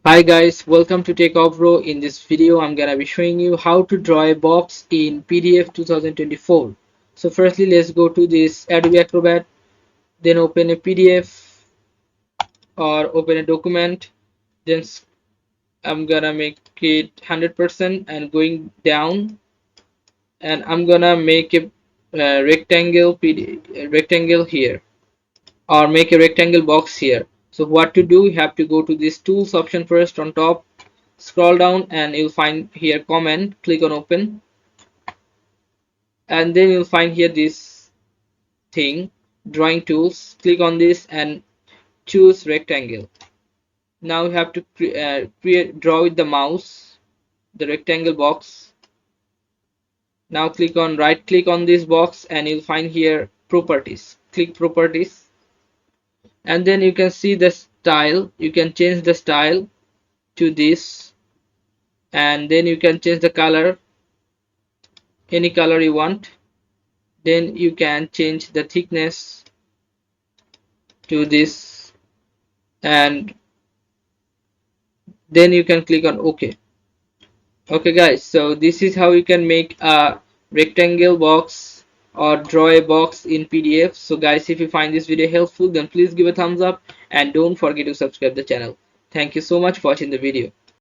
Hi guys, welcome to Techavro. In this video, I'm gonna be showing you how to draw a box in PDF 2024. So firstly, let's go to this Adobe Acrobat, then open a PDF or open a document. Then I'm gonna make it 100% and going down, and I'm gonna make a rectangle here, or make a rectangle box here. So what to do, you have to go to this tools option first on top, scroll down and you'll find here comment, click on open, and then you'll find here this thing, drawing tools, click on this and choose rectangle. Now you have to draw with the mouse the rectangle box. Now right click on this box and you'll find here properties, click properties, and then you can see the style. You can change the style to this, and then you can change the color, any color you want. Then you can change the thickness to this, and then you can click on OK. Okay guys, so this is how you can make a rectangle box or draw a box in PDF. So guys, if you find this video helpful, then please give a thumbs up and don't forget to subscribe the channel. Thank you so much for watching the video.